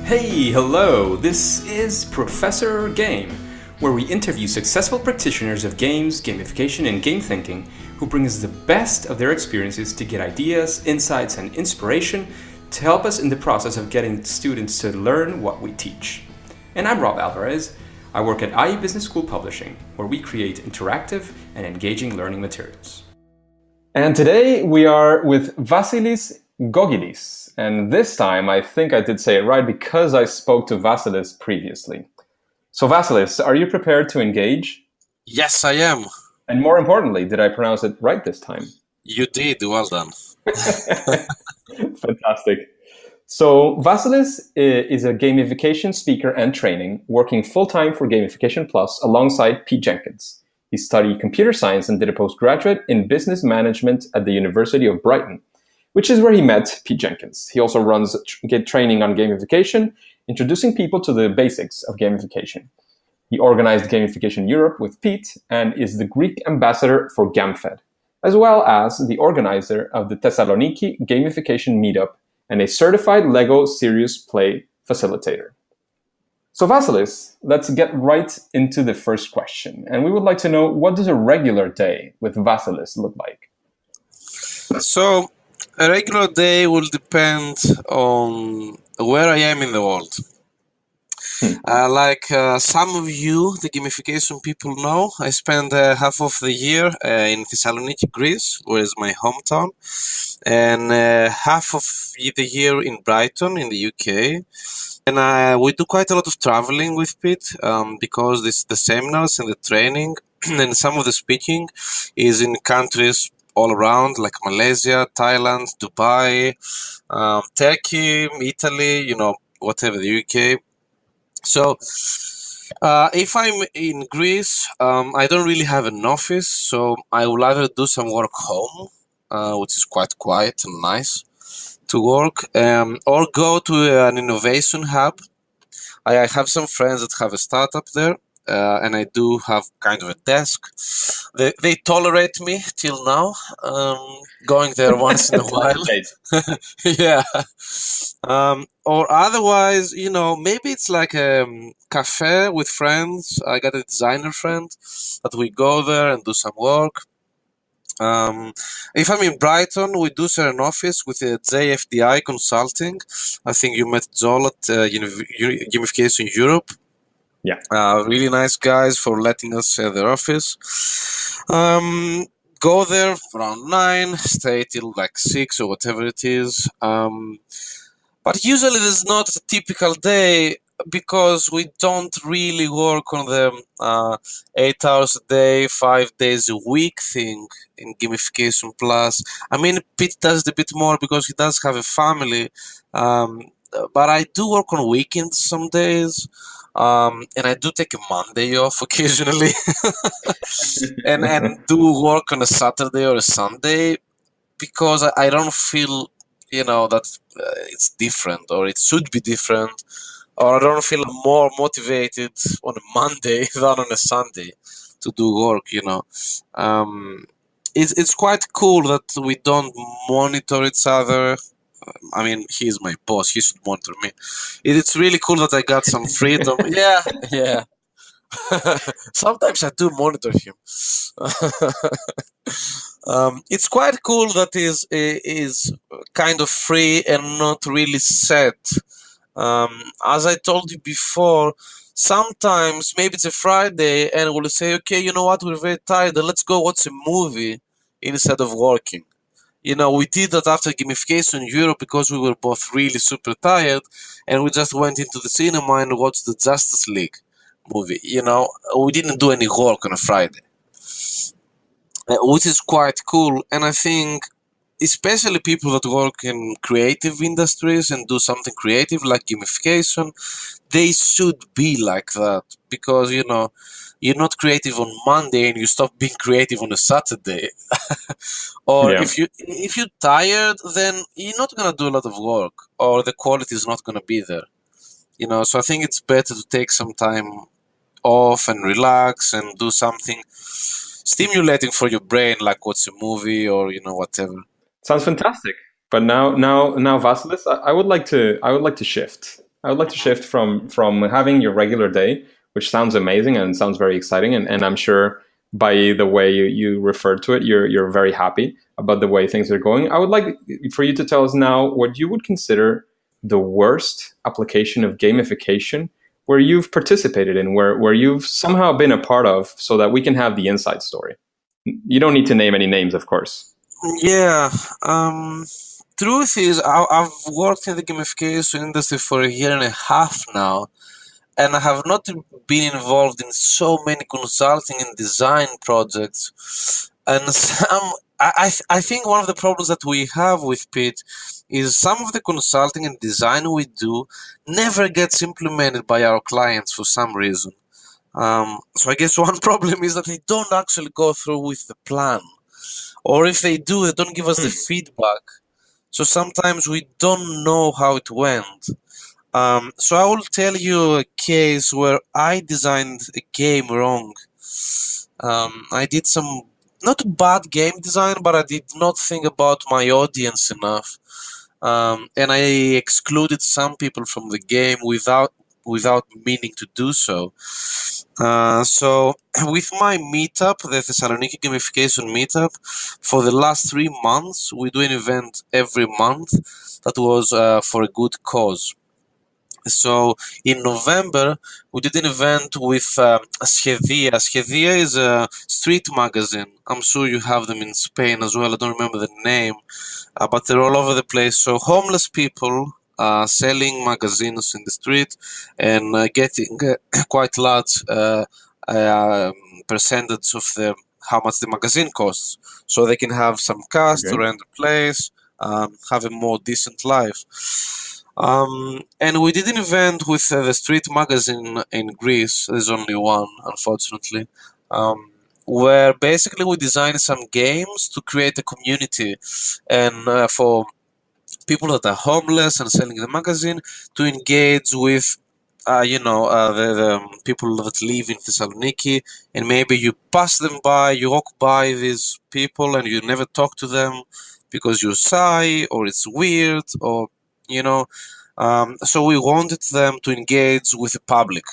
Hey, hello! This is Professor Game, where we interview successful practitioners of games, gamification, and game thinking who bring us the best of their experiences to get ideas, insights, and inspiration to help us in the process of getting students to learn what we teach. And I'm Rob Alvarez. I work at IE Business School Publishing, where we create interactive and engaging learning materials. And today we are with Vasilis Gkogkidis. And this time, I think I did say it right because I spoke to Vasilis previously. So Vasilis, are you prepared to engage? Yes, I am. And more importantly, did I pronounce it right this time? You did, well done. Fantastic. So Vasilis is a gamification speaker and training, working full-time for Gamification Plus alongside Pete Jenkins. He studied computer science and did a postgraduate in business management at the University of Brighton, which is where he met Pete Jenkins. He also runs training on gamification, introducing people to the basics of gamification. He organized Gamification Europe with Pete and is the Greek ambassador for GamFed, as well as the organizer of the Thessaloniki Gamification Meetup and a certified LEGO Serious Play facilitator. So Vasilis, let's get right into the first question. And we would like to know, what does a regular day with Vasilis look like? So, a regular day will depend on where I am in the world. Like some of you, the gamification people know, I spend half of the year in Thessaloniki, Greece, where is my hometown, and half of the year in Brighton, in the UK. And we do quite a lot of traveling with Pete because the seminars and the training and some of the speaking is in countries all around, like Malaysia, Thailand, Dubai, Turkey, Italy, whatever, the UK. So if I'm in Greece, I don't really have an office, so I will either do some work home, which is quite quiet and nice to work, or go to an innovation hub. I have some friends that have a startup there, and I do have kind of a desk. They tolerate me till now, going there once in a while. Yeah. Or otherwise, maybe it's like a cafe with friends. I got a designer friend that we go there and do some work. If I'm in Brighton, we do share an office with JFDI Consulting. I think you met Joel at Gamification Europe. Yeah. Really nice guys for letting us share their office. Go there around 9, stay till like 6 or whatever it is. But usually there's not a typical day because we don't really work on the 8 hours a day, 5 days a week thing in Gamification Plus. I mean, Pete does it a bit more because he does have a family. But I do work on weekends some days. And I do take a Monday off occasionally and do work on a Saturday or a Sunday because I don't feel, that it's different or it should be different, or I don't feel more motivated on a Monday than on a Sunday to do work, It's quite cool that we don't monitor each other. I mean, he's my boss. He should monitor me. It's really cool that I got some freedom. Yeah. Sometimes I do monitor him. It's quite cool that is kind of free and not really set. As I told you before, sometimes maybe it's a Friday and we'll say, okay, you know what? We're very tired. Let's go watch a movie instead of working. We did that after Gamification Europe because we were both really super tired, and we just went into the cinema and watched the Justice League movie. We didn't do any work on a Friday, which is quite cool. And I think especially people that work in creative industries and do something creative like gamification, they should be like that because, you're not creative on Monday and you stop being creative on a Saturday. Or if you're tired, then you're not going to do a lot of work or the quality is not going to be there. So I think it's better to take some time off and relax and do something stimulating for your brain, like watch a movie or, whatever. Sounds fantastic. But now, Vasilis, I would like to shift I would like to shift from having your regular day, which sounds amazing and sounds very exciting, and I'm sure by the way you referred to it, you're very happy about the way things are going. I would like for you to tell us now what you would consider the worst application of gamification where you've participated in, where you've somehow been a part of, so that we can have the inside story. You don't need to name any names, of course. Yeah. Truth is, I've worked in the gamification industry for a year and a half now, and I have not been involved in so many consulting and design projects. And I think one of the problems that we have with Pete is some of the consulting and design we do never gets implemented by our clients for some reason. So I guess one problem is that they don't actually go through with the plan. Or if they do, they don't give us the feedback. So sometimes we don't know how it went. So I will tell you a case where I designed a game wrong. I did some not bad game design, but I did not think about my audience enough, and I excluded some people from the game without meaning to do so. So with my meetup, the Thessaloniki Gamification Meetup, for the last 3 months, we do an event every month that was for a good cause. So in November, we did an event with Schedia. Schedia is a street magazine. I'm sure you have them in Spain as well. I don't remember the name, but they're all over the place. So homeless people selling magazines in the street and getting quite large percentage of how much the magazine costs, so they can have some cash to rent a place, have a more decent life. And we did an event with the street magazine in Greece. There's only one, unfortunately, where basically we designed some games to create a community and for people that are homeless and selling the magazine to engage with the people that live in Thessaloniki, and maybe you pass them by, you walk by these people and you never talk to them because you're shy or it's weird or so we wanted them to engage with the public,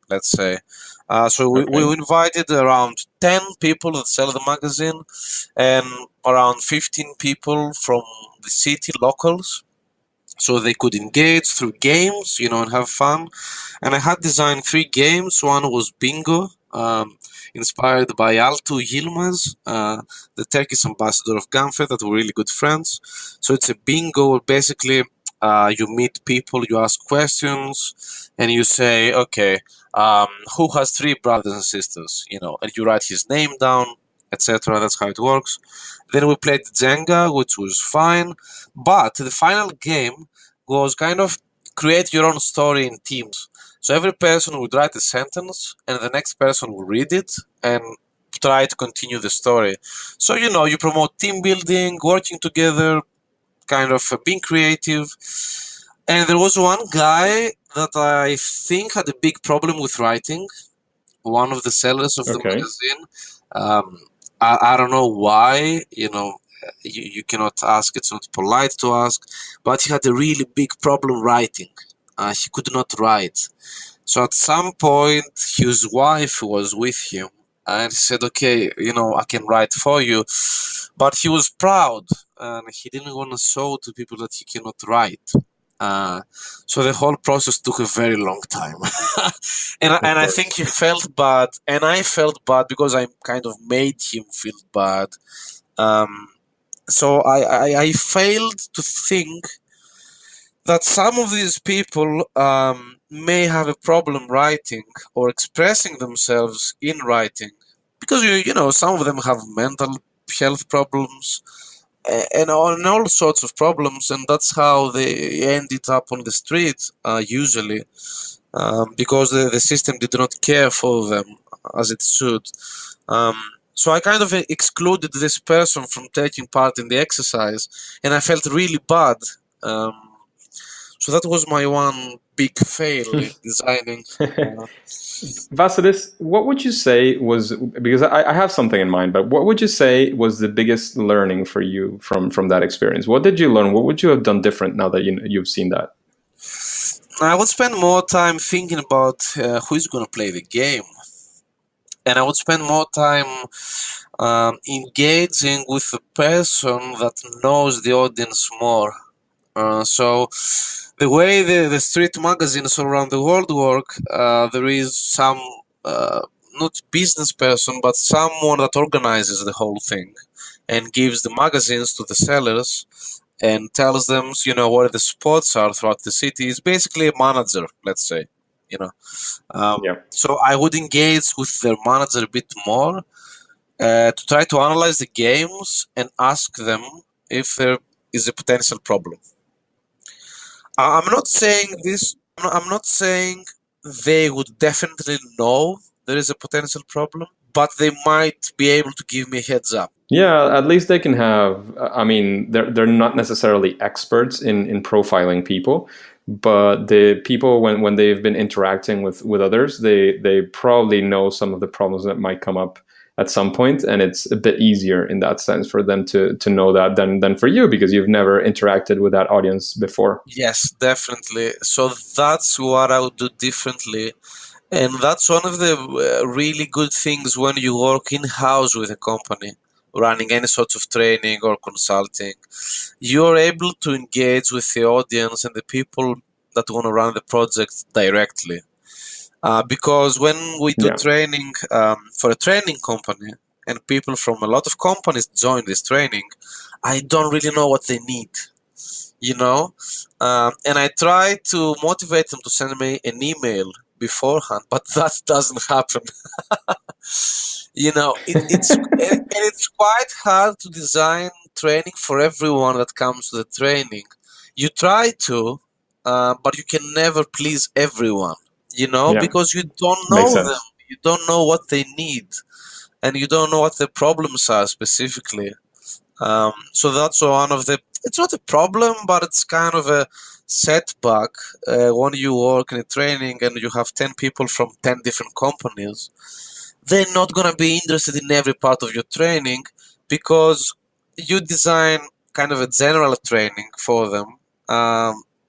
let's say. So we invited around 10 people that sell the magazine and around 15 people from the city, locals, so they could engage through games, and have fun. And I had designed 3 games. One was Bingo, inspired by Altu Yilmaz, the Turkish ambassador of Gunfair, that were really good friends. So it's a bingo where basically you meet people, you ask questions, and you say, okay, who has 3 brothers and sisters, and you write his name down, etc. That's how it works. Then we played Jenga, which was fine, but the final game was kind of create your own story in teams. So every person would write a sentence, and the next person will read it and try to continue the story. So, you promote team building, working together, kind of being creative. And there was one guy that I think had a big problem with writing, one of the sellers of the magazine. I don't know why, you cannot ask, it's not polite to ask, but he had a really big problem writing. He could not write. So at some point, his wife was with him and he said, okay, I can write for you. But he was proud and he didn't want to show to people that he cannot write. So the whole process took a very long time. and I think he felt bad, and I felt bad because I kind of made him feel bad. So I failed to think that some of these people may have a problem writing or expressing themselves in writing, because some of them have mental health problems and all sorts of problems, and that's how they ended up on the street usually, because the system did not care for them as it should. So I kind of excluded this person from taking part in the exercise, and I felt really bad. So that was my one big fail in designing. Vasilis, what would you say was, because I have something in mind, but what would you say was the biggest learning for you from that experience? What did you learn? What would you have done different now that you've seen that? I would spend more time thinking about who's going to play the game, and I would spend more time engaging with the person that knows the audience more. So the way the street magazines around the world work, there is some not business person, but someone that organizes the whole thing and gives the magazines to the sellers and tells them, where the spots are throughout the city. Is basically a manager, let's say, you know. Yeah. So I would engage with their manager a bit more to try to analyze the games and ask them if there is a potential problem. I'm not saying this. I'm not saying they would definitely know there is a potential problem, but they might be able to give me a heads up. Yeah, at least they can have. I mean, they're not necessarily experts in profiling people, but the people when they've been interacting with others, they probably know some of the problems that might come up at some point, and it's a bit easier in that sense for them to know that than for you because you've never interacted with that audience before. Yes, definitely. So that's what I would do differently. And that's one of the really good things when you work in house with a company, running any sort of training or consulting. You're able to engage with the audience and the people that want to run the project directly. Because when we do Yeah. training for a training company and people from a lot of companies join this training, I don't really know what they need, you know? And I try to motivate them to send me an email beforehand, but that doesn't happen. It's quite hard to design training for everyone that comes to the training. You try to, but you can never please everyone, Yeah, because you don't makes know them. sense. You don't know what they need, and you don't know what the problems are specifically. So that's one of the. It's not a problem, but it's kind of a setback when you work in a training and you have 10 people from 10 different companies. They're not going to be interested in every part of your training because you design kind of a general training for them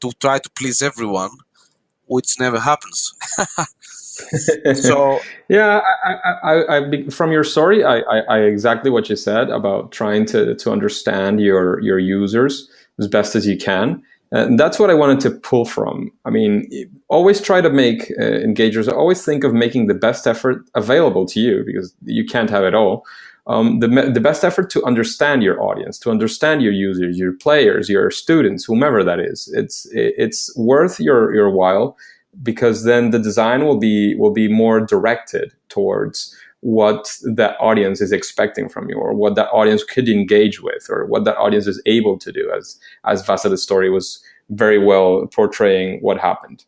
to try to please everyone, which never happens. So, Yeah, from your story, I exactly what you said about trying to understand your users as best as you can, and that's what I wanted to pull from. I mean, always try to make engagers. Always think of making the best effort available to you because you can't have it all. The best effort to understand your audience, to understand your users, your players, your students, whomever that is. It's worth your while because then the design will be more directed towards what that audience is expecting from you or what that audience could engage with or what that audience is able to do as Vasilis' story was very well portraying what happened.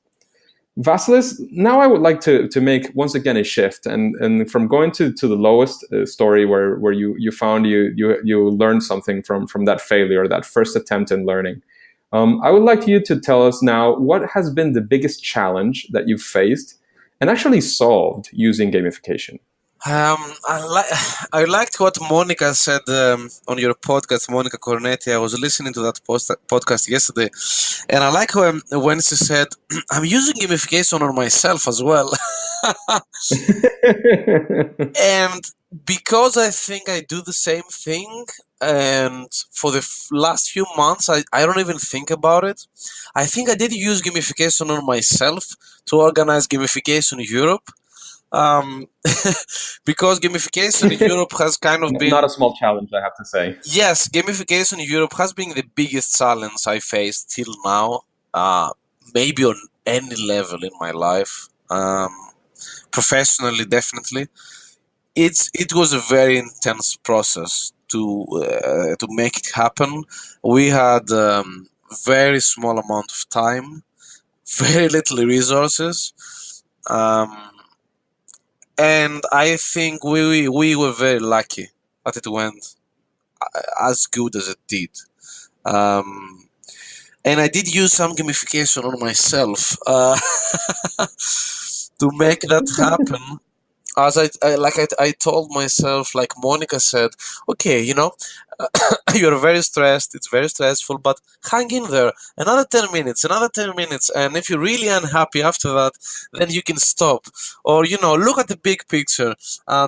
Vasilis, now I would like to make once again a shift and from going to the lowest story where you found you learned something from that failure, that first attempt in learning. I would like you to tell us now what has been the biggest challenge that you've faced and actually solved using gamification. I liked what Monica said on your podcast, Monica Cornetti. I was listening to that podcast yesterday, and I like when she said, "I'm using gamification on myself as well," and because I think I do the same thing, and for the last few months, I don't even think about it. I think I did use gamification on myself to organize Gamification Europe. Um, because Gamification Europe has kind of been. Not a small challenge, I have to say. Yes, Gamification Europe has been the biggest challenge I faced till now, maybe on any level in my life. Professionally, definitely. It was a very intense process to make it happen. We had very small amount of time, very little resources. Um, and I think we were very lucky that it went as good as it did. Um, and I did use some gamification on myself to make that happen. as I told myself, like Monica said, okay, you're very stressed, it's very stressful, but hang in there, another 10 minutes, another 10 minutes, and if you're really unhappy after that, then you can stop. Or, look at the big picture.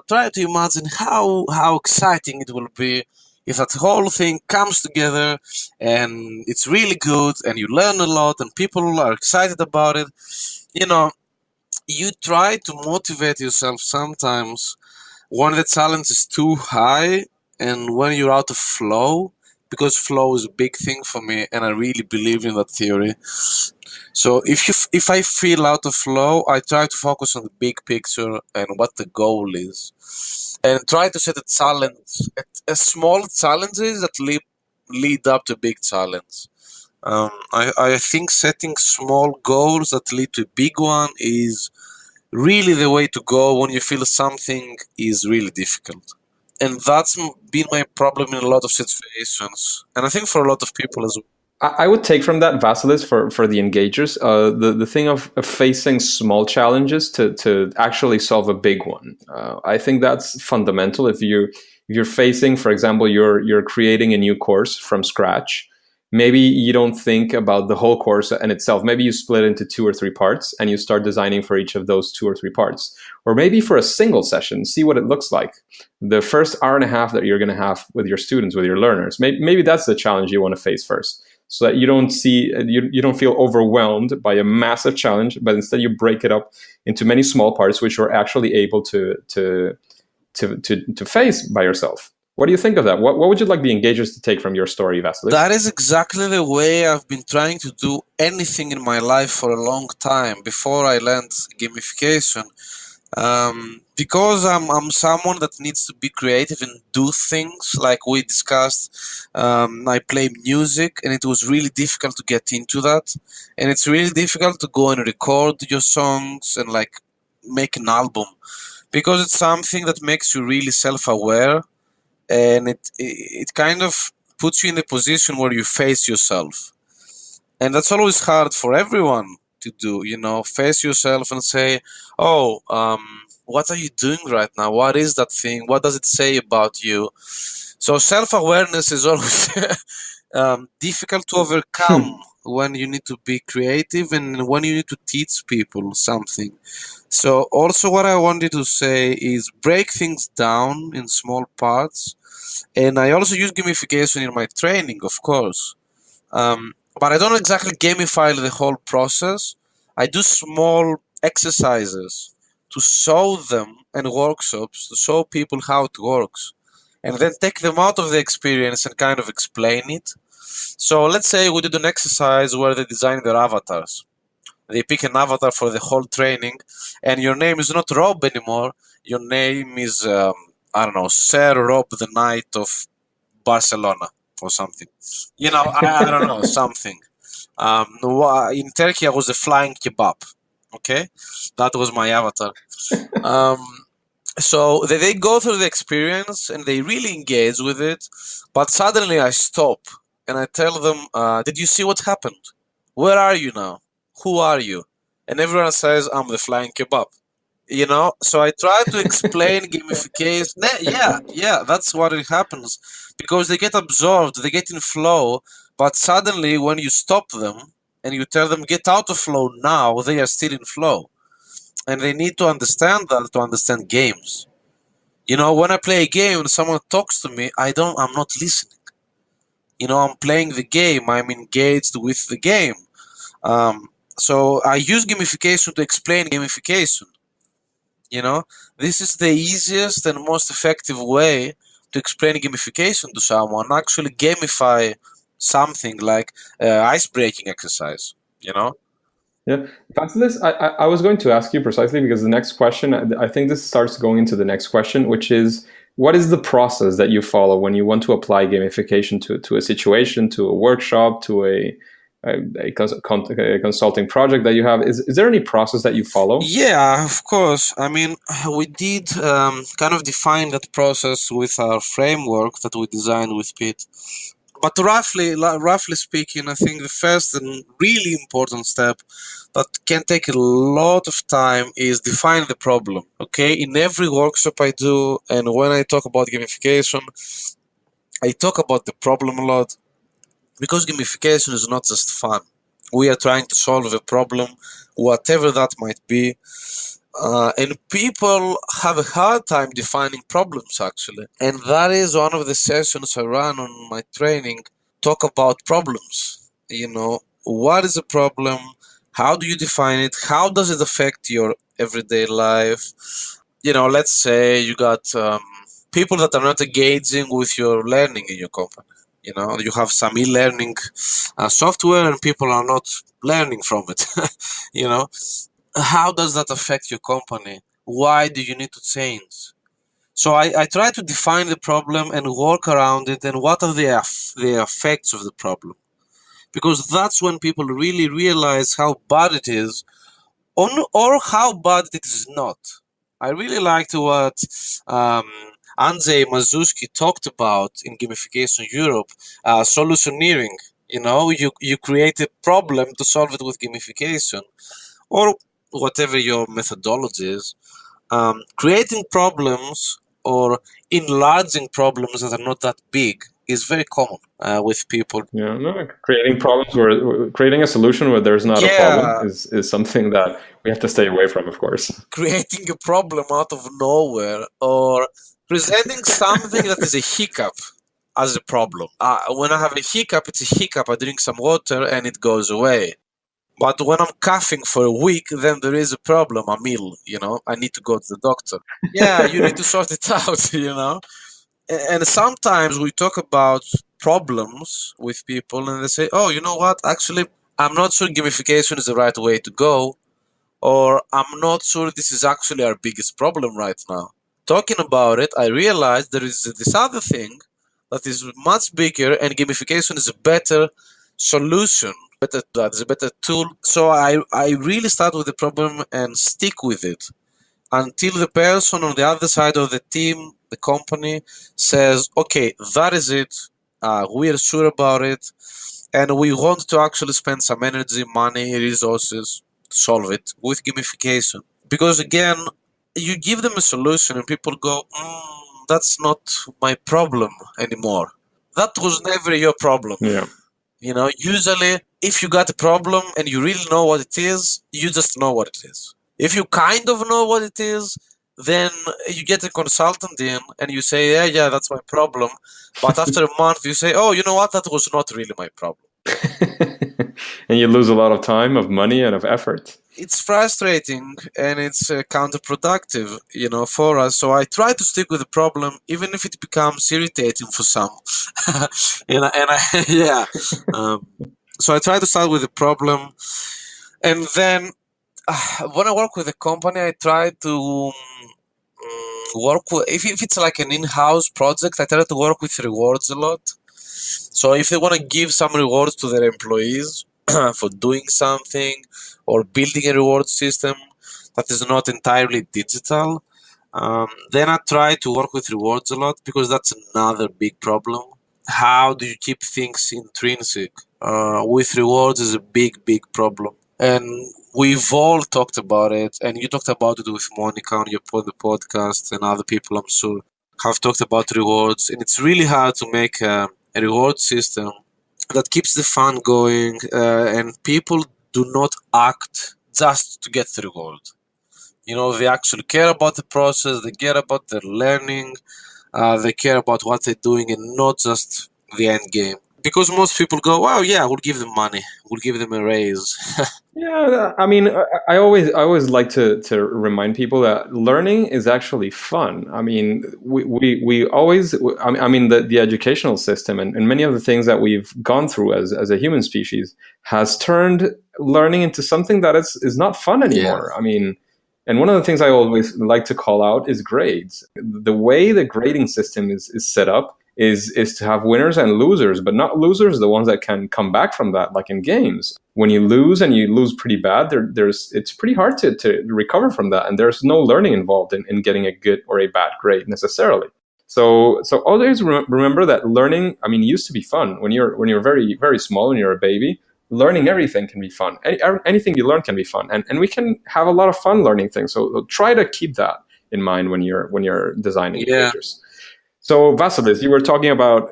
Try to imagine how exciting it will be if that whole thing comes together and it's really good and you learn a lot and people are excited about it. You know, you try to motivate yourself sometimes when the challenge is too high and when you're out of flow, because flow is a big thing for me and I really believe in that theory. So if I feel out of flow, I try to focus on the big picture and what the goal is, and try to set a challenge, a small challenges that lead up to a big challenge. I think setting small goals that lead to a big one is really the way to go when you feel something is really difficult. And that's been my problem in a lot of situations. And I think for a lot of people as well. I would take from that, Vasilis, for the engagers, the thing of facing small challenges to actually solve a big one. I think that's fundamental. If you're facing, for example, you're creating a new course from scratch, maybe you don't think about the whole course in itself. Maybe you split into 2 or 3 parts and you start designing for each of those 2 or 3 parts. Or maybe for a single session, see what it looks like. The first hour and a half that you're going to have with your students, with your learners, maybe that's the challenge you want to face first, so that you don't feel overwhelmed by a massive challenge, but instead you break it up into many small parts, which you're actually able to face by yourself. What do you think of that? What would you like the engagers to take from your story, Vasilis? That is exactly the way I've been trying to do anything in my life for a long time before I learned gamification. Because I'm someone that needs to be creative and do things like we discussed. I play music and it was really difficult to get into that, and it's really difficult to go and record your songs and like make an album, because it's something that makes you really self-aware, and it kind of puts you in a position where you face yourself, and that's always hard for everyone to do, face yourself and say, oh, what are you doing right now? What is that thing? What does it say about you? So self-awareness is always difficult to overcome when you need to be creative and when you need to teach people something. So also what I wanted to say is break things down in small parts. And I also use gamification in my training, of course. But I don't exactly gamify the whole process. I do small exercises to show them, and workshops to show people how it works, and then take them out of the experience and kind of explain it. So let's say we did an exercise where they design their avatars. They pick an avatar for the whole training, and your name is not Rob anymore. Your name is, I don't know, Sir Rob the Knight of Barcelona or something. I don't know, something. In Turkey, I was the flying kebab. Okay, that was my avatar. So they go through the experience and they really engage with it, but suddenly I stop and I tell them, did you see what happened? Where are you now? Who are you? And everyone says, I'm the flying kebab. So I try to explain gamification. Yeah, that's what it happens, because they get absorbed, they get in flow, but suddenly when you stop them and you tell them get out of flow now, they are still in flow, and they need to understand that to understand games. When I play a game and someone talks to me, I'm not listening. I'm playing the game, I'm engaged with the game. So I use gamification to explain gamification. This is the easiest and most effective way to explain gamification to someone. Actually gamify something like ice-breaking exercise. Yeah, Vasilis, I was going to ask you precisely because the next question, I think this starts going into the next question, which is, what is the process that you follow when you want to apply gamification to a situation, to a workshop, to a consulting project that you have? Is there any process that you follow? Yeah, of course. I mean, we did kind of define that process with our framework that we designed with Pete. But roughly speaking, I think the first and really important step that can take a lot of time is define the problem. Okay, in every workshop I do, and when I talk about gamification, I talk about the problem a lot because gamification is not just fun. We are trying to solve a problem, whatever that might be. And people have a hard time defining problems actually. And that is one of the sessions I run on my training, talk about problems. What is a problem? How do you define it? How does it affect your everyday life? Let's say you got people that are not engaging with your learning in your company. You have some e-learning software and people are not learning from it. you know how does that affect your company? Why do you need to change? So I try to define the problem and work around it, and what are the effects of the problem, because that's when people really realize how bad it is, or how bad it is not. I really liked what Andrzej Mazuski talked about in Gamification Europe, solutioneering. You create a problem to solve it with gamification, or whatever your methodology is. Creating problems or enlarging problems that are not that big is very common with people. Yeah, no, creating a solution where there's not a problem Yeah, is something that we have to stay away from, of course. creating a problem out of nowhere, or presenting something that is a hiccup as a problem. When I have a hiccup, it's a hiccup. I drink some water and it goes away. But when I'm coughing for a week, then there is a problem. I'm ill, I need to go to the doctor. Yeah, you need to sort it out. And sometimes we talk about problems with people and they say, oh, you know what? Actually, I'm not sure gamification is the right way to go, or I'm not sure this is actually our biggest problem right now. Talking about it, I realized there is this other thing that is much bigger, and gamification is a better solution. That is a better tool. So I really start with the problem and stick with it until the person on the other side of the team, the company, says, okay, that is it. We are sure about it. And we want to actually spend some energy, money, resources to solve it with gamification. Because again, you give them a solution and people go, that's not my problem anymore. That was never your problem. Yeah. Usually if you got a problem and you really know what it is, you just know what it is. If you kind of know what it is, then you get a consultant in and you say, yeah, that's my problem. But after a month, you say, oh, you know what? That was not really my problem. And you lose a lot of time, of money, and of effort. It's frustrating and it's counterproductive, for us. So I try to stick with the problem, even if it becomes irritating for some. Yeah. So I try to start with the problem, and then when I work with a company, I try to work with, if it's like an in-house project, I try to work with rewards a lot. So if they want to give some rewards to their employees for doing something, or building a reward system that is not entirely digital, then I try to work with rewards a lot, because that's another big problem. How do you keep things intrinsic? With rewards is a big problem. And we've all talked about it, and you talked about it with Monica on the podcast, and other people, I'm sure, have talked about rewards. And it's really hard to make a reward system that keeps the fun going, and people do not act just to get the reward. They actually care about the process, they care about their learning, they care about what they're doing, and not just the end game. Because most people go, well, yeah, we'll give them money, we'll give them a raise. Yeah, I mean, I always like to remind people that learning is actually fun. I mean, we always, I mean, the educational system and many of the things that we've gone through as a human species has turned learning into something that is not fun anymore. Yeah. I mean, and one of the things I always like to call out is grades. The way the grading system is set up is to have winners and losers, but not losers, the ones that can come back from that, like in games. When you lose, and you lose pretty bad, it's pretty hard to recover from that, and there's no learning involved in getting a good or a bad grade necessarily. So always remember that learning, I mean, used to be fun when you're very, very small and you're a baby. Learning everything can be fun. Anything you learn can be fun, and we can have a lot of fun learning things. So try to keep that in mind when you're designing behaviors. So Vasilis, you were talking about,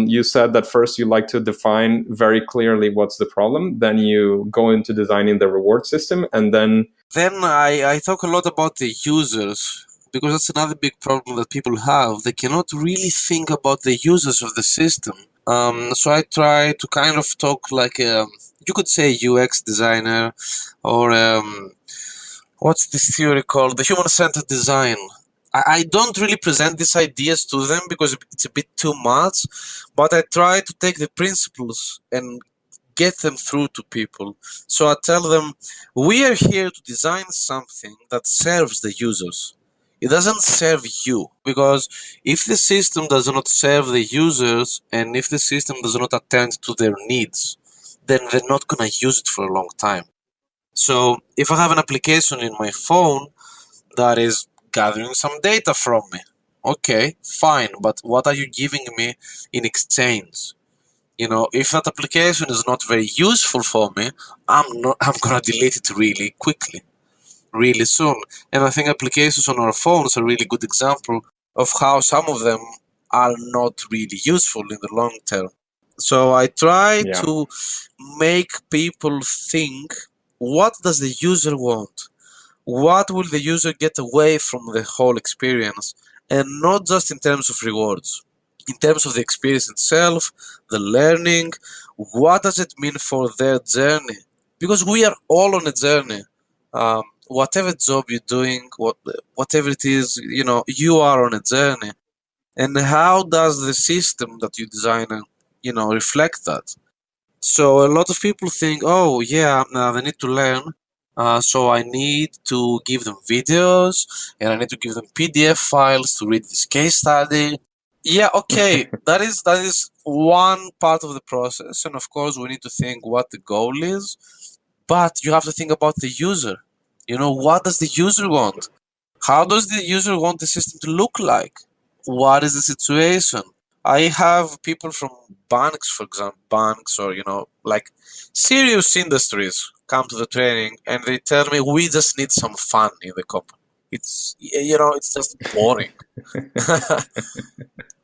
you said that first you like to define very clearly what's the problem, then you go into designing the reward system, and then I talk a lot about the users, because that's another big problem that people have. They cannot really think about the users of the system. So I try to kind of talk like you could say UX designer, or what's this theory called? The human-centered design. I don't really present these ideas to them because it's a bit too much, but I try to take the principles and get them through to people. So I tell them, we are here to design something that serves the users. It doesn't serve you, because if the system does not serve the users, and if the system does not attend to their needs, then they're not going to use it for a long time. So if I have an application in my phone that is gathering some data from me, okay, fine, but what are you giving me in exchange? If that application is not very useful for me, I'm gonna delete it really quickly, really soon. And I think applications on our phones are a really good example of how some of them are not really useful in the long term. So I try to make people think, what does the user want? What will the user get away from the whole experience? And not just in terms of rewards. In terms of the experience itself, the learning, what does it mean for their journey? Because we are all on a journey. Whatever job you're doing, whatever it is, you are on a journey. And how does the system that you design, reflect that? So a lot of people think, oh yeah, they need to learn. So I need to give them videos, and I need to give them PDF files to read this case study. Yeah, okay, that is one part of the process, and of course we need to think what the goal is, but you have to think about the user. What does the user want? How does the user want the system to look like? What is the situation? I have people from banks, for example, banks, or like serious industries come to the training, and they tell me, we just need some fun in the company. It's just boring.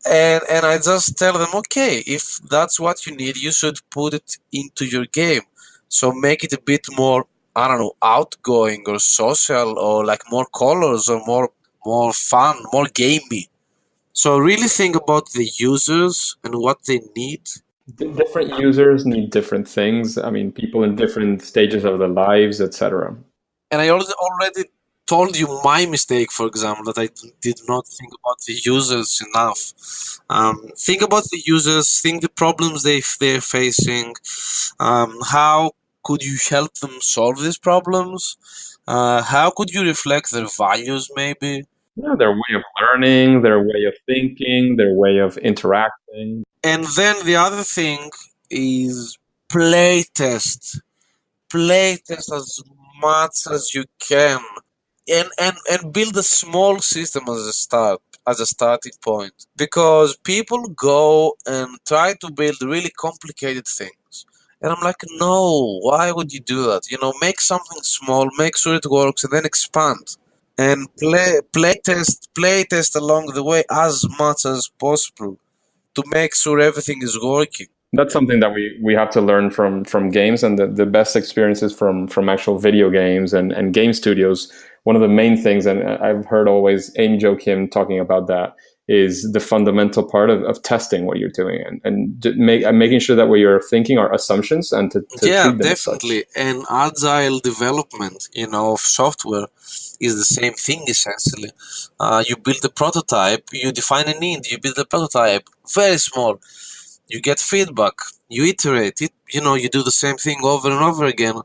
And I just tell them, okay, if that's what you need, you should put it into your game. So make it a bit more, I don't know, outgoing or social, or like more colors, or more fun, more gamey. So really think about the users and what they need. different users need different things. I mean, people in different stages of their lives, etc. And I already told you my mistake, for example, that I did not think about the users enough. Think about the users, think the problems they're facing. How could you help them solve these problems? How could you reflect their values, maybe? Yeah, their way of learning, their way of thinking, their way of interacting. And then the other thing is playtest. Playtest as much as you can, and build a small system as a starting point, because people go and try to build really complicated things, and I'm like, no, why would you do that? Make something small, make sure it works, and then expand, and play test along the way as much as possible to make sure everything is working. That's something that we have to learn from games, and the best experiences from actual video games and game studios. One of the main things, and I've heard always Amy Jo Kim talking about that, is the fundamental part of testing what you're doing, and making sure that what you're thinking are assumptions, and to Yeah, treat them definitely. And agile development, of software is the same thing essentially. You build a prototype, you define a need, you build a prototype, very small. You get feedback, you iterate it, you do the same thing over and over again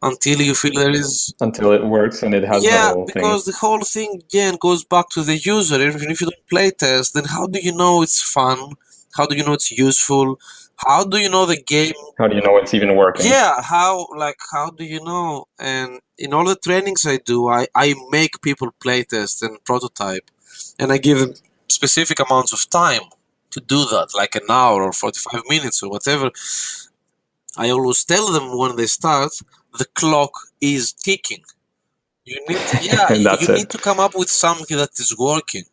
until you feel there is. until it works and it has the Yeah, whole thing. because the whole thing again goes back to the user. Even if you don't play test, then how do you know it's fun? How do you know it's useful? How do you know the game? How do you know it's even working? Yeah, how do you know? And in all the trainings I do, I make people play test and prototype, and I give them specific amounts of time to do that, like an hour or 45 minutes or whatever. I always tell them when they start, the clock is ticking. You need, And that's you it. need to come up with something that is working.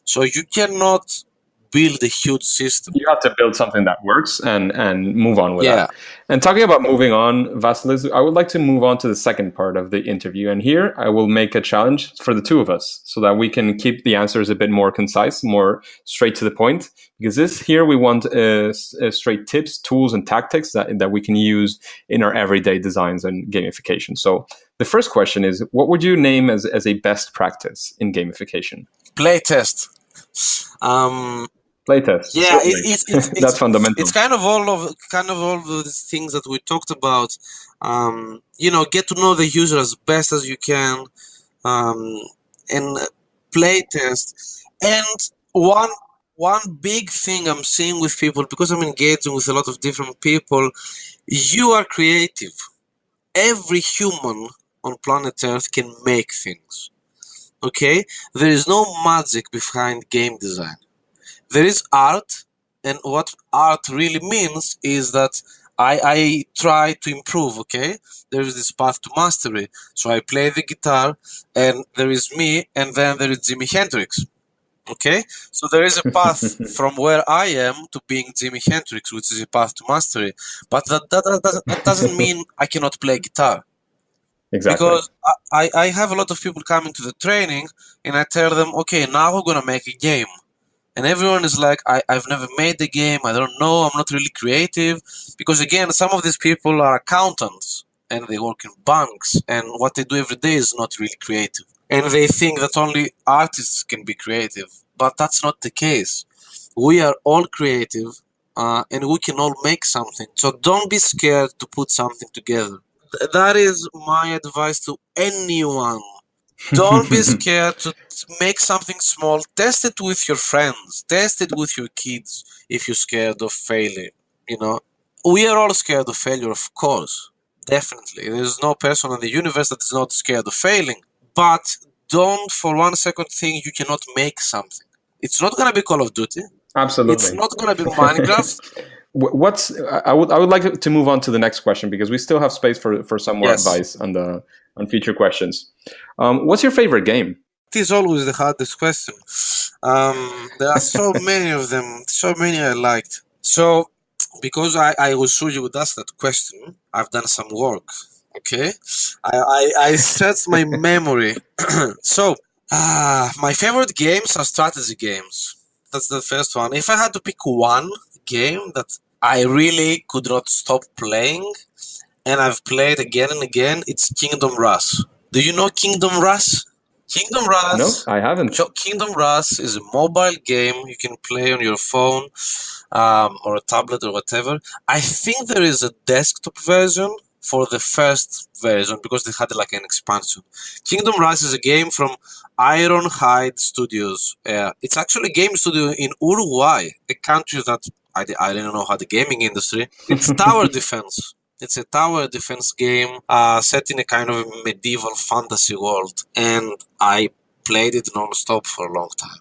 So you cannot build a huge system. You have to build something that works and move on with Yeah. that. And talking about moving on, Vasilis, I would like to move on to the second part of the interview. And here I will make a challenge for the two of us so that we can keep the answers a bit more concise, more straight to the point. Because this here we want straight tips, tools, and tactics that we can use in our everyday designs and gamification. So the first question is, what would you name as a best practice in gamification? Playtest. Playtest. Yeah, it's that's fundamental. It's kind of all of these things that we talked about. Get to know the user as best as you can, and playtest. And one big thing I'm seeing with people, because I'm engaging with a lot of different people, you are creative. Every human on planet Earth can make things. Okay, there is no magic behind game design. There is art, and what art really means is that I try to improve, okay? There is this path to mastery. So I play the guitar, and there is me, and then there is Jimi Hendrix, okay? So there is a path from where I am to being Jimi Hendrix, which is a path to mastery. But that doesn't mean I cannot play guitar. Exactly. Because I have a lot of people coming to the training, and I tell them, okay, now we're going to make a game. And everyone is like, I've never made the game, I don't know, I'm not really creative. Because again, some of these people are accountants, and they work in banks, and what they do every day is not really creative. And they think that only artists can be creative. But that's not the case. We are all creative, and we can all make something. So don't be scared to put something together. That is my advice to anyone. Don't be scared to make something small. Test it with your friends. Test it with your kids if you're scared of failing. We are all scared of failure, of course. Definitely. There's no person in the universe that is not scared of failing. But don't for 1 second think you cannot make something. It's not going to be Call of Duty. Absolutely. It's not going to be Minecraft. I would like to move on to the next question, because we still have space for some more advice on future questions. What's your favorite game? It is always the hardest question. There are so many of them, so many I liked. So, because I was sure you would ask that question, I've done some work. Okay, I searched my memory. So, my favorite games are strategy games. That's the first one. If I had to pick one game that I really could not stop playing, and I've played again and again, it's Kingdom Rush. Do you know Kingdom Rush? Kingdom Rush. No, I haven't. So Kingdom Rush is a mobile game you can play on your phone or a tablet or whatever. I think there is a desktop version for the first version because they had like an expansion. Kingdom Rush is a game from Ironhide Studios. It's actually a game studio in Uruguay, a country that I don't know how the gaming industry. It's tower defense. It's a tower defense game set in a kind of medieval fantasy world, and I played it non-stop for a long time.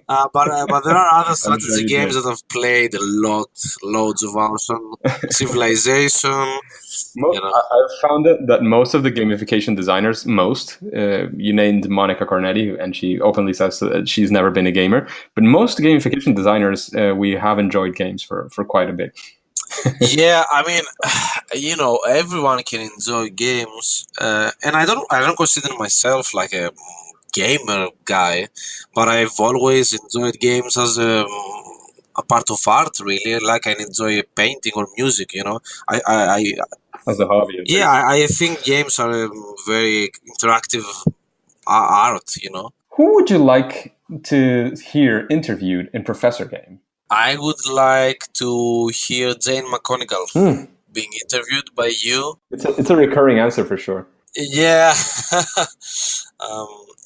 But there are other strategy games that I've played a lot, loads of hours on. Civilization. I've found that most of the gamification designers, you named Monica Cornetti, and she openly says that she's never been a gamer, but most gamification designers, we have enjoyed games for quite a bit. Yeah, I mean, everyone can enjoy games, and I don't consider myself like a gamer guy, but I've always enjoyed games as a part of art. Really, like I enjoy painting or music. I as a hobby. Yeah, I think games are a very interactive art. Who would you like to hear interviewed in Professor Game? I would like to hear Jane McConigal being interviewed by you. It's a recurring answer for sure. Yeah,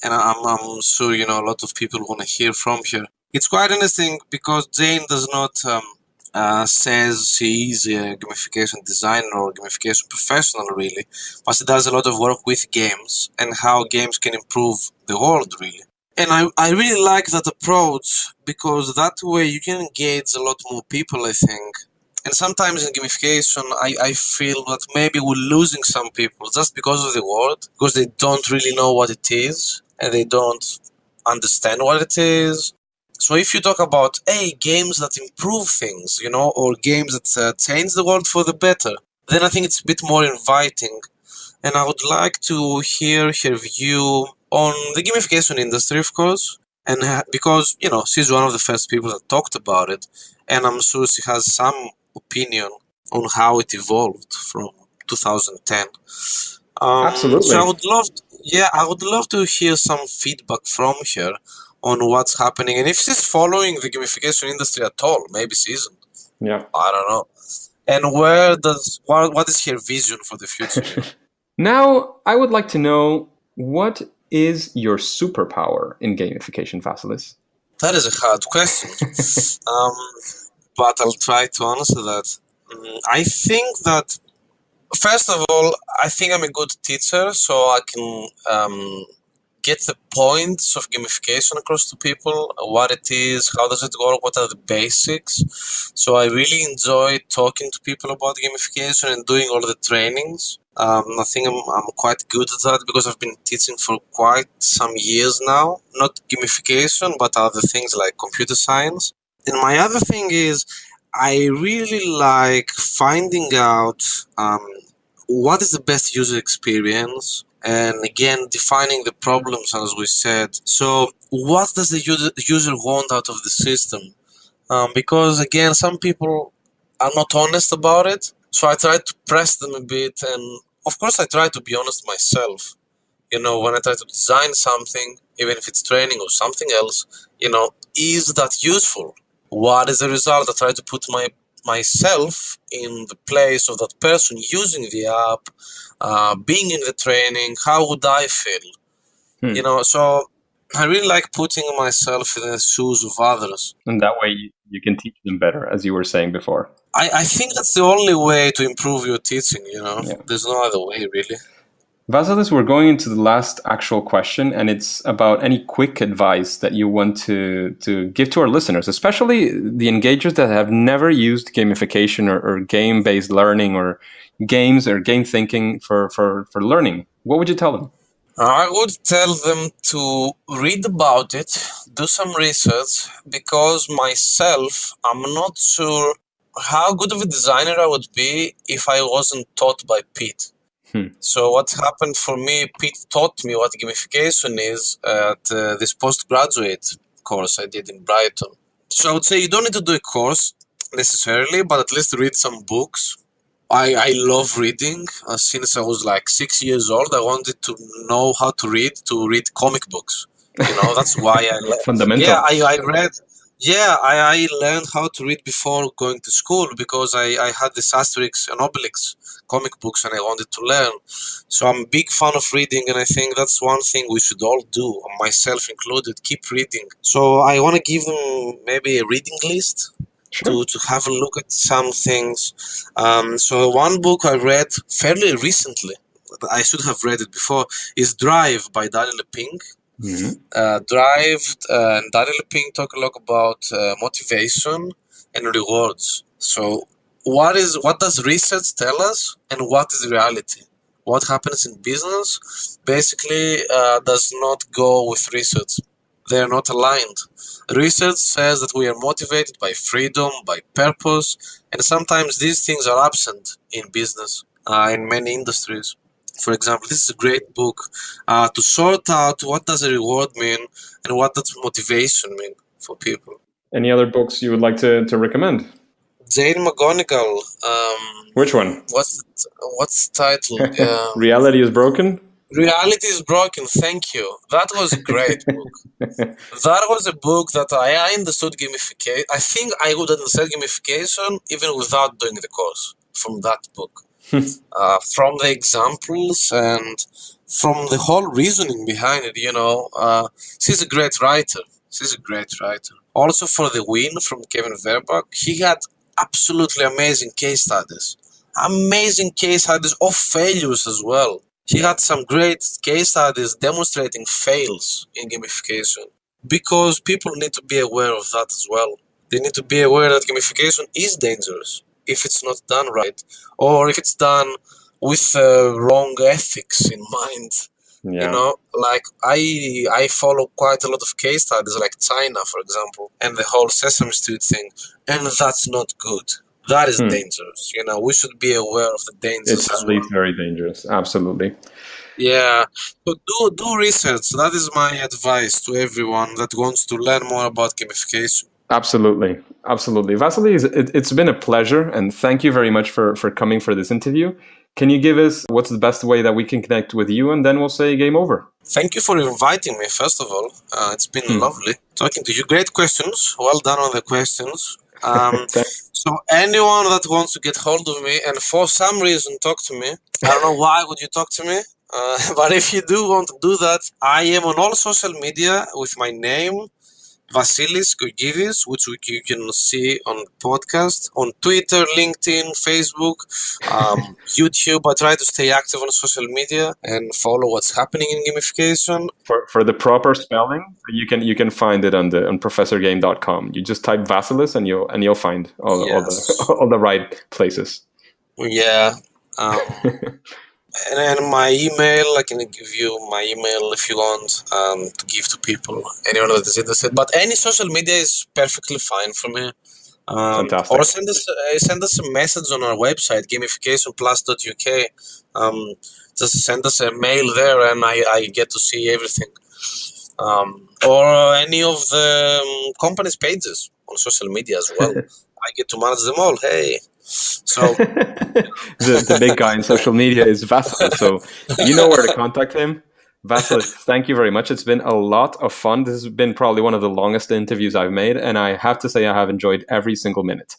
and I'm sure a lot of people want to hear from her. It's quite interesting because Jane does not says she is a gamification designer or gamification professional really, but she does a lot of work with games and how games can improve the world really. And I really like that approach because that way you can engage a lot more people, I think. And sometimes in gamification, I feel that maybe we're losing some people just because of the word, because they don't really know what it is and they don't understand what it is. So if you talk about, hey, games that improve things, or games that change the world for the better, then I think it's a bit more inviting. And I would like to hear her view on the gamification industry, of course, and because she's one of the first people that talked about it, and I'm sure she has some opinion on how it evolved from 2010. Absolutely. So I would love to hear some feedback from her on what's happening, and if she's following the gamification industry at all. Maybe she isn't. Yeah. I don't know. And what is her vision for the future? Now, I would like to know, what is your superpower in gamification, Vasilis? That is a hard question, but I'll try to answer that. I think that, first of all, I think I'm a good teacher, so I can get the points of gamification across to people, what it is, how does it work, what are the basics. So I really enjoy talking to people about gamification and doing all the trainings. I think I'm quite good at that because I've been teaching for quite some years now. Not gamification, but other things like computer science. And my other thing is, I really like finding out what is the best user experience, and again defining the problems, as we said. So what does the user want out of the system? Because again, some people are not honest about it, so I try to press them a bit, and of course I try to be honest myself. When I try to design something, even if it's training or something else, is that useful? What is the result? I try to put myself in the place of that person using the app, being in the training. How would I feel? So I really like putting myself in the shoes of others. And that way you can teach them better, as you were saying before. I think that's the only way to improve your teaching, Yeah. There's no other way, really. Vasilis, we're going into the last actual question, and it's about any quick advice that you want to give to our listeners, especially the engagers that have never used gamification or game-based learning or games or game thinking for learning. What would you tell them? I would tell them to read about it, do some research, because myself, I'm not sure how good of a designer I would be if I wasn't taught by Pete. So what happened for me, Pete taught me what gamification is at this postgraduate course I did in Brighton. So I would say you don't need to do a course necessarily, but at least read some books. I love reading. Since I was like 6 years old, I wanted to know how to read comic books. That's why I learned. Fundamental. Yeah, I read. Yeah, I learned how to read before going to school because I had this Asterix and Obelix comic books and I wanted to learn. So I'm a big fan of reading, and I think that's one thing we should all do, myself included, keep reading. So I want to give them maybe a reading list. Sure. To have a look at some things. So one book I read fairly recently, I should have read it before, is Drive by Daniel Pink. Mm-hmm. Drive and Daniel Pink talk a lot about motivation and rewards. So what does research tell us, and what is reality? What happens in business basically does not go with research. They are not aligned. Research says that we are motivated by freedom, by purpose, and sometimes these things are absent in business, in many industries. For example, this is a great book to sort out what does a reward mean and what does motivation mean for people. Any other books you would like to recommend? Jane McGonigal. Which one? What's the title? Reality is Broken? Reality is Broken, thank you. That was a great book. That was a book that I understood gamification. I think I would understand gamification even without doing the course from that book. From the examples and from the whole reasoning behind it, she's a great writer. Also for The Win from Kevin Verbach, he had absolutely amazing case studies of failures as well. He had some great case studies demonstrating fails in gamification, because people need to be aware of that as well. They need to be aware that gamification is dangerous if it's not done right, or if it's done with wrong ethics in mind. Yeah. Like I follow quite a lot of case studies, like China, for example, and the whole Sesame Street thing, and that's not good. That is dangerous. We should be aware of the dangers It's as at well. least very dangerous. Absolutely. Yeah, so do research. That is my advice to everyone that wants to learn more about gamification. Absolutely. Vasilis, it's been a pleasure, and thank you very much for coming for this interview. Can you give us what's the best way that we can connect with you, and then we'll say game over? Thank you for inviting me, first of all. It's been lovely talking to you. Great questions. Well done on the questions. So anyone that wants to get hold of me and for some reason talk to me, I don't know why would you talk to me, but if you do want to do that, I am on all social media with my name, Vasilis Gkogkidis, which you can see on the podcast, on Twitter, LinkedIn, Facebook, YouTube. I try to stay active on social media and follow what's happening in gamification. For the proper spelling, you can find it on professorgame.com. You just type Vasilis and you'll find all the right places. Yeah. And my email, I can give you my email if you want to give to people, anyone that is interested. But any social media is perfectly fine for me. Fantastic. Or send us a message on our website, gamificationplus.uk. Just send us a mail there, and I get to see everything. Or any of the company's pages on social media as well. I get to manage them all. Hey. So the big guy in social media is Vasilis, so you know where to contact him. Vasilis, thank you very much. It's been a lot of fun. This has been probably one of the longest interviews I've made, and I have to say I have enjoyed every single minute.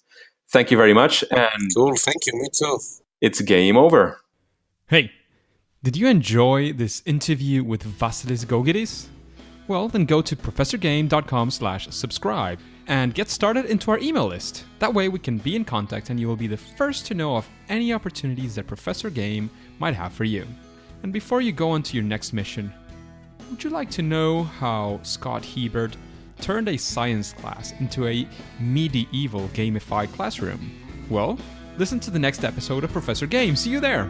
Thank you very much. And cool, thank you. Me too. It's game over. Hey, did you enjoy this interview with Vasilis Gkogkidis? Well, then go to professorgame.com/subscribe and get started into our email list. That way we can be in contact and you will be the first to know of any opportunities that Professor Game might have for you. And before you go on to your next mission, would you like to know how Scott Hebert turned a science class into a medieval gamified classroom? Well, listen to the next episode of Professor Game. See you there!